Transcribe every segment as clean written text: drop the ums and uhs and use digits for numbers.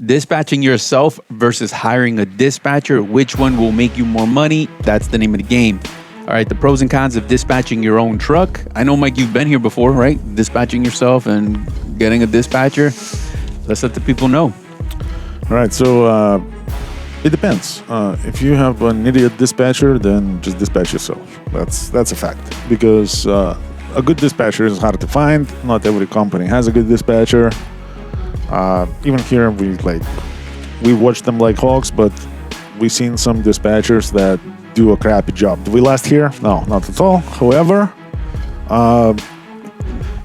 dispatching yourself versus hiring a dispatcher, which one will make you more money? That's the name of the game. All right, the pros and cons of dispatching your own truck. I know, Mike, you've been here before, right? Dispatching yourself and getting a dispatcher. Let's let the people know. All right, so it depends. If you have an idiot dispatcher, then just dispatch yourself. That's a fact. Because a good dispatcher is hard to find. Not every company has a good dispatcher. Even here, we watch them like hawks, but we've seen some dispatchers that do a crappy job. Do we last here? No, not at all. However,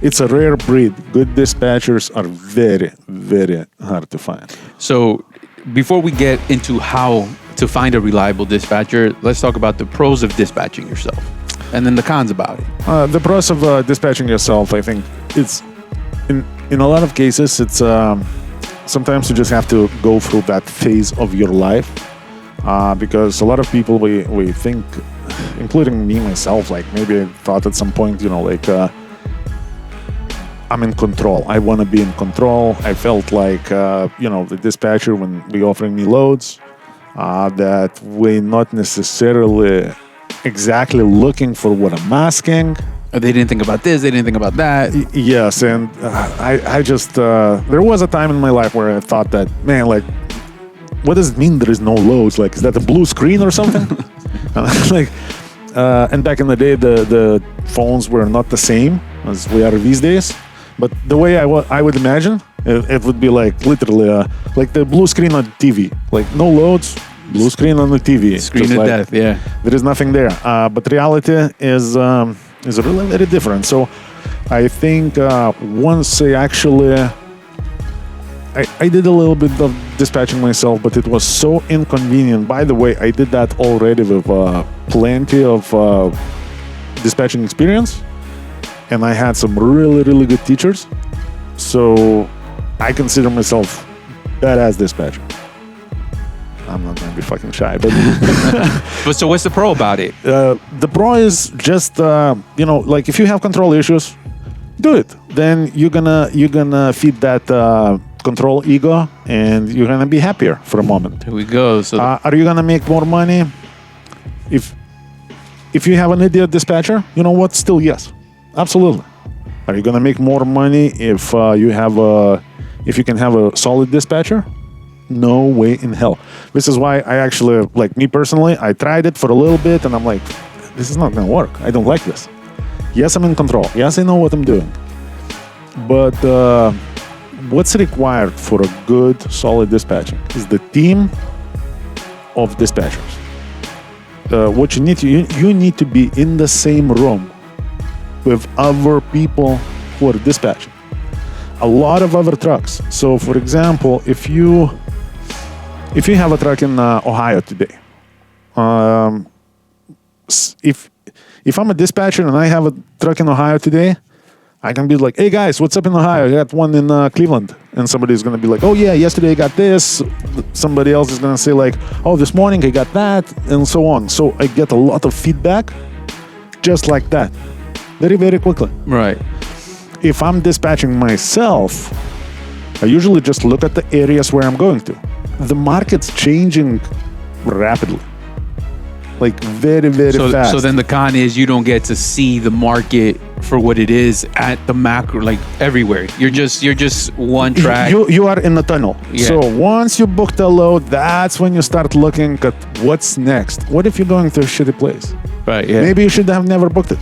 it's a rare breed. Good dispatchers are very, very hard to find. So before we get into how to find a reliable dispatcher, let's talk about the pros of dispatching yourself and then the cons about it. The pros of dispatching yourself, I think it's in a lot of cases, it's sometimes you just have to go through that phase of your life. Because a lot of people, we think, including me, myself, like maybe I thought at some point, I'm in control. I want to be in control. I felt like, the dispatcher, when we offering me loads, that we're not necessarily exactly looking for what I'm asking. They didn't think about this. They didn't think about that. Yes, and I just, there was a time in my life where I thought that, man, like, what does it mean there is no loads? Like, is that a blue screen or something? And back in the day, the phones were not the same as we are these days. But the way I would imagine, it would be like literally like the blue screen on TV. Like, no loads, blue screen on the TV. Screen of death, yeah. There is nothing there. But reality is really very different. So I think once I did a little bit of dispatching myself, but it was so inconvenient. By the way, I did that already with plenty of dispatching experience, and I had some really, really good teachers. So I consider myself badass dispatcher. I'm not gonna be fucking shy, but But so what's the pro about it? The pro is just like if you have control issues, do it. Then you're gonna feed that control ego, and you're gonna be happier for a moment. Here we go. So are you gonna make more money if you have an idiot dispatcher? You know what? Still yes, absolutely. Are you gonna make more money if you can have a solid dispatcher? No way in hell. This is why I actually, like me personally, I tried it for a little bit, and I'm like, this is not gonna work. I don't like this. Yes, I'm in control. Yes, I know what I'm doing. But what's required for a good, solid dispatching is the team of dispatchers. What you need to be in the same room with other people who are dispatching. A lot of other trucks. So, for example, if you have a truck in Ohio today, if I'm a dispatcher and I have a truck in Ohio today, I can be like, hey guys, what's up in Ohio? I got one in Cleveland. And somebody's going to be like, oh yeah, yesterday I got this. Somebody else is going to say like, oh, this morning I got that, and so on. So I get a lot of feedback just like that. Very, very quickly. right. If I'm dispatching myself, I usually just look at the areas where I'm going to. The market's changing rapidly. Like very, very fast. So then the con is you don't get to see the market for what it is at the macro, like everywhere. You're just one track. You are in the tunnel. Yeah. So once you book the load, that's when you start looking at what's next. What if you're going to a shitty place? Right. Yeah. Maybe you should have never booked it.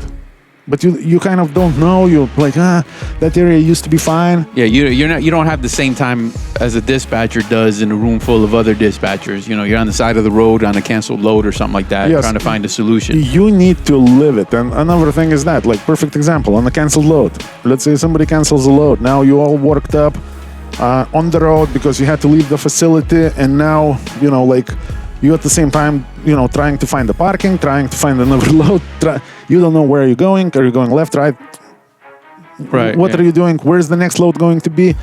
But you kind of don't know. You're like, that area used to be fine. Yeah, you don't have the same time as a dispatcher does in a room full of other dispatchers. You're on the side of the road on a canceled load or something like that, trying to find a solution. You need to live it. And another thing is that, like, perfect example, on a canceled load. Let's say somebody cancels a load. Now you all worked up on the road because you had to leave the facility, and now, you at the same time, trying to find the parking, trying to find another load. You don't know where you're going. Are you going left, right? Right. What are you doing? Where's the next load going to be?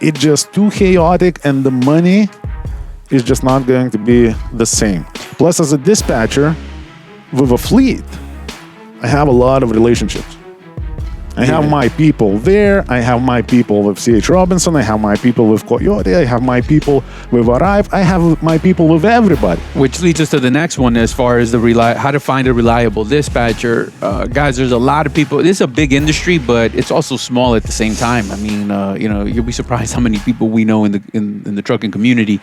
It's just too chaotic, and the money is just not going to be the same. Plus, as a dispatcher with a fleet, I have a lot of relationships. I have my people there. I have my people with C.H. Robinson. I have my people with Coyote. I have my people with Arrive. I have my people with everybody. Which leads us to the next one as far as how to find a reliable dispatcher. Guys, there's a lot of people. This is a big industry, but it's also small at the same time. I mean, you'll be surprised how many people we know in the trucking community.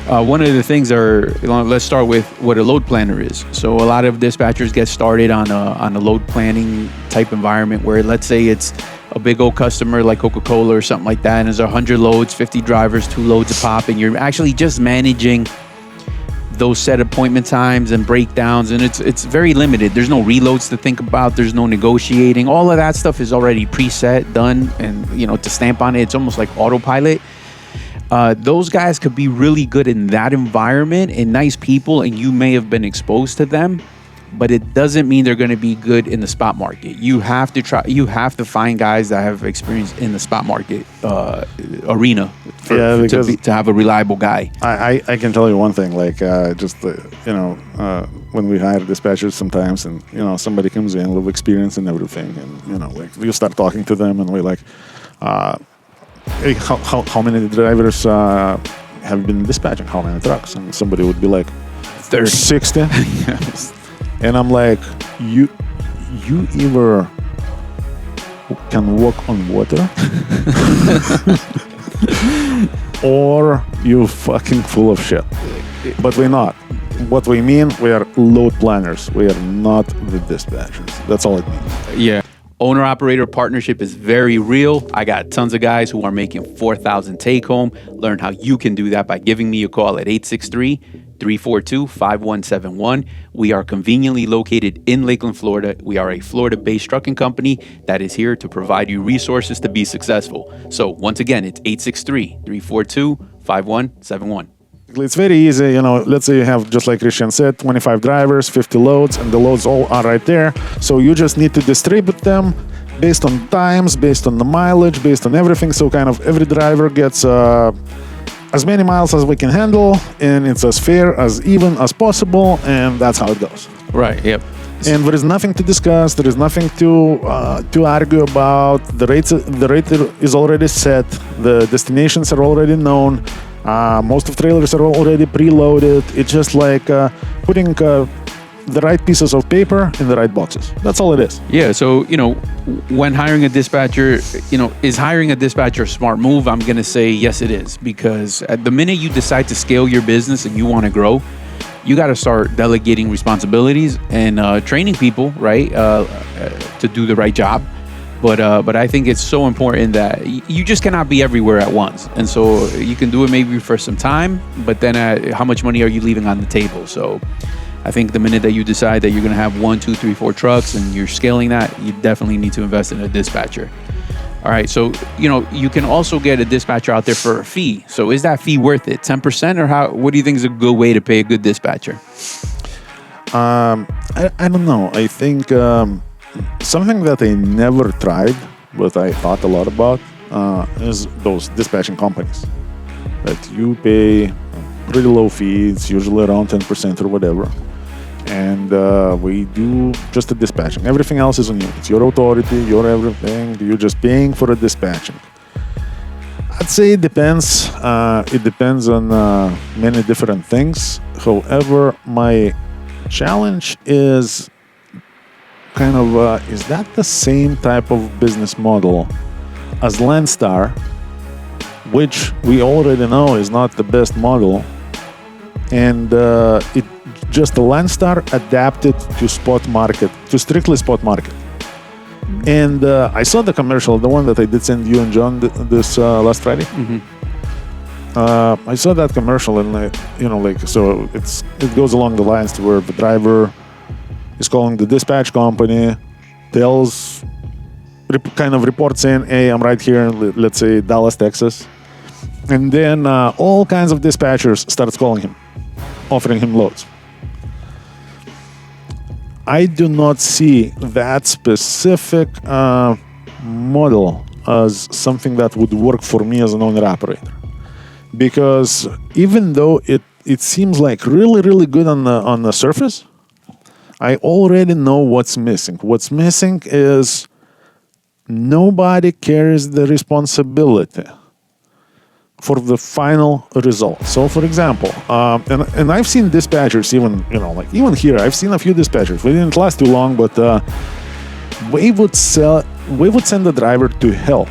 One of the things let's start with what a load planner is. So a lot of dispatchers get started on a load planning type environment where, let's say it's a big old customer like Coca-Cola or something like that, and there's 100 loads, 50 drivers, 2 loads a pop, and you're actually just managing those set appointment times and breakdowns, and it's very limited. There's no reloads to think about. There's no negotiating. All of that stuff is already preset, done, and to stamp on it, it's almost like autopilot. Those guys could be really good in that environment and nice people, and you may have been exposed to them, but it doesn't mean they're going to be good in the spot market. You have to find guys that have experience in the spot market arena to have a reliable guy. I can tell you one thing, like when we hire dispatchers sometimes, and somebody comes in with experience and everything, and like you start talking to them, and we're like, hey, how many drivers have been dispatching? How many trucks? And somebody would be like, 30. 60. Yes. And I'm like, you either can walk on water or you fucking full of shit. But we're not. What we mean, we are load planners. We are not the dispatchers. That's all it means. Yeah. Owner-operator partnership is very real. I got tons of guys who are making $4,000 take-home. Learn how you can do that by giving me a call at 863-342-5171. We are conveniently located in Lakeland, Florida. We are a Florida-based trucking company that is here to provide you resources to be successful. So once again, it's 863-342-5171. It's very easy, let's say you have, just like Christian said, 25 drivers, 50 loads, and the loads all are right there. So you just need to distribute them based on times, based on the mileage, based on everything. So kind of every driver gets as many miles as we can handle, and it's as fair, as even as possible, and that's how it goes. Right, yep. And there is nothing to discuss. There is nothing to argue about. The rate is already set. The destinations are already known. Most of trailers are already preloaded. It's just like putting the right pieces of paper in the right boxes. That's all it is. Yeah. So, when hiring a dispatcher, is hiring a dispatcher a smart move? I'm going to say yes, it is. Because at the minute you decide to scale your business and you want to grow, you got to start delegating responsibilities and training people, right, to do the right job. But I think it's so important that you just cannot be everywhere at once. And so you can do it maybe for some time, but then how much money are you leaving on the table? So I think the minute that you decide that you're going to have 1, 2, 3, 4 trucks and you're scaling that, you definitely need to invest in a dispatcher. All right. So, you can also get a dispatcher out there for a fee. So is that fee worth it? 10% or what do you think is a good way to pay a good dispatcher? I don't know. I think something that I never tried, but I thought a lot about, is those dispatching companies that you pay pretty low fees, usually around 10% or whatever. And we do just the dispatching. Everything else is on you. It's your authority, your everything. You're just paying for the dispatching. I'd say it depends. It depends on many different things. However, my challenge is kind of, is that the same type of business model as Landstar, which we already know is not the best model, and it just the Landstar adapted to spot market, to strictly spot market. And I saw the commercial, the one that I did send you and John this last Friday. Mm-hmm. I saw that commercial, and so it goes along the lines to where the driver is calling the dispatch company, kind of reports in, hey, I'm right here in, let's say, Dallas, Texas. And then all kinds of dispatchers starts calling him, offering him loads. I do not see that specific model as something that would work for me as an owner-operator. Because even though it seems like really, really good on the surface, I already know what's missing. What's missing is nobody carries the responsibility for the final result. So, for example, and I've seen dispatchers, even here, I've seen a few dispatchers. We didn't last too long, but we would send the driver to hell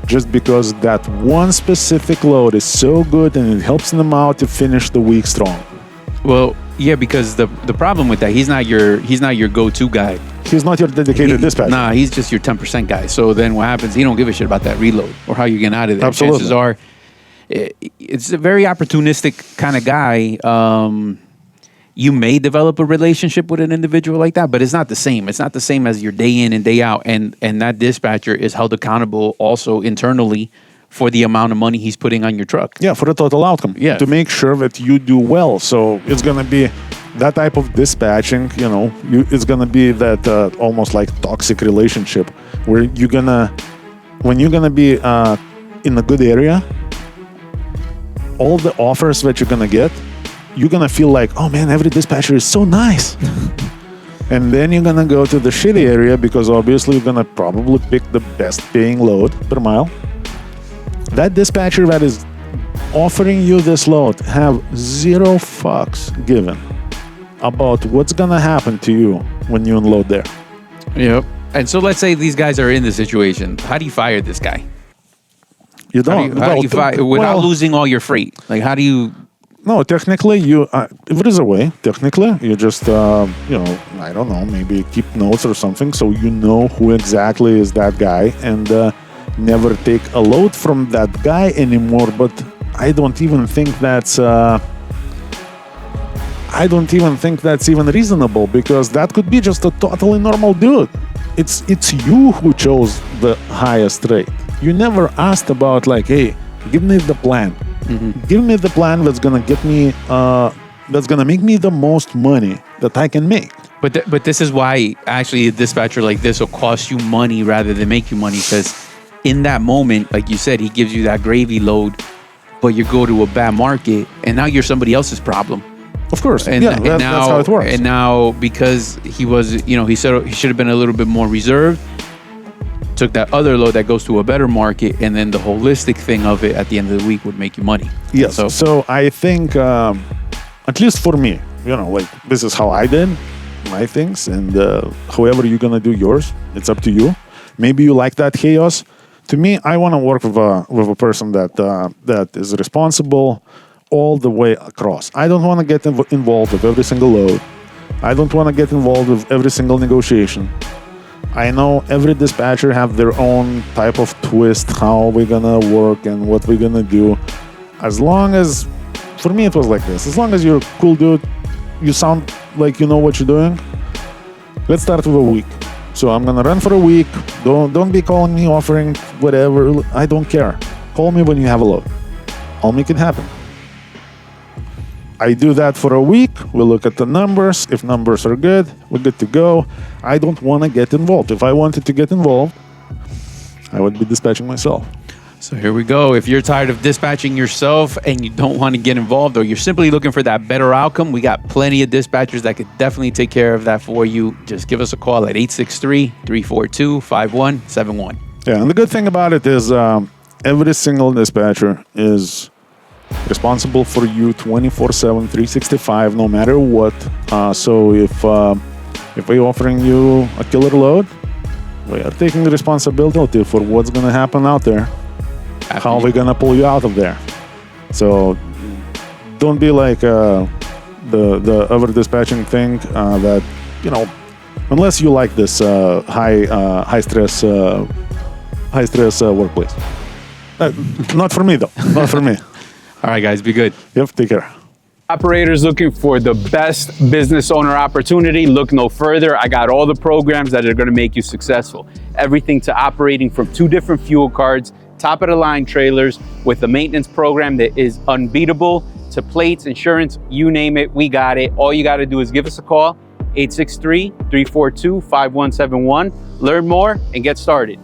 just because that one specific load is so good and it helps them out to finish the week strong. Well, yeah, because the problem with that, he's not your go-to guy. He's not your dedicated dispatcher. Nah, he's just your 10% guy. So then what happens? He don't give a shit about that reload or how you get out of there. Absolutely. Chances are, it's a very opportunistic kind of guy. You may develop a relationship with an individual like that, but it's not the same. It's not the same as your day in and day out. And that dispatcher is held accountable also internally for the amount of money he's putting on your truck. Yeah, for the total outcome. Yeah. To make sure that you do well. So it's going to be that type of dispatching, it's going to be that almost like toxic relationship where when you're going to be in a good area, all the offers that you're going to get, you're going to feel like, oh man, every dispatcher is so nice. And then you're going to go to the shitty area because obviously you're going to probably pick the best paying load per mile. That dispatcher that is offering you this load have zero fucks given about what's going to happen to you when you unload there. Yep. And so let's say these guys are in the situation. How do you fire this guy? You don't. How do you fire without losing all your freight? Like, how do you... No, technically, if there is a way, technically, you just, I don't know, maybe keep notes or something so you know who exactly is that guy and never take a load from that guy anymore. But I don't even think that's even reasonable because that could be just a totally normal dude. It's you who chose the highest rate. You never asked about like, hey, give me the plan. Mm-hmm. Give me the plan that's gonna get me, that's gonna make me the most money that I can make. But this is why actually a dispatcher like this will cost you money rather than make you money, because in that moment, like you said, he gives you that gravy load, but you go to a bad market and now you're somebody else's problem. Of course, and now, that's how it works. And now because he was, he said he should have been a little bit more reserved, took that other load that goes to a better market, and then the holistic thing of it at the end of the week would make you money. Yes. So I think, at least for me, like this is how I did my things, and however you're gonna do yours, it's up to you. Maybe you like that chaos. To me, I want to work with a person that is responsible all the way across. I don't want to get involved with every single load. I don't want to get involved with every single negotiation. I know every dispatcher have their own type of twist, how we're gonna work and what we're gonna do. As long as, for me it was like this, as long as you're a cool dude, you sound like you know what you're doing, let's start with a week. So I'm gonna run for a week. Don't be calling me offering whatever. I don't care. Call me when you have a load. I'll make it happen. I do that for a week. We look at the numbers. If numbers are good, we're good to go. I don't want to get involved. If I wanted to get involved, I would be dispatching myself. So here we go. If you're tired of dispatching yourself and you don't want to get involved, or you're simply looking for that better outcome, we got plenty of dispatchers that could definitely take care of that for you. Just give us a call at 863-342-5171. Yeah, and the good thing about it is every single dispatcher is responsible for you 24/7, 365, no matter what. So if we're offering you a killer load, we are taking the responsibility for what's going to happen out there. How we're going to pull you out of there. So don't be like the other dispatching thing that, unless you like this high stress workplace. Not for me though. Not for me. All right, guys, be good. Yep, take care. Operators looking for the best business owner opportunity, look no further. I got all the programs that are going to make you successful. Everything to operating from 2 different fuel cards, top of the line trailers with a maintenance program that is unbeatable, to plates, insurance, you name it, we got it. All you got to do is give us a call, 863-342-5171. Learn more and get started.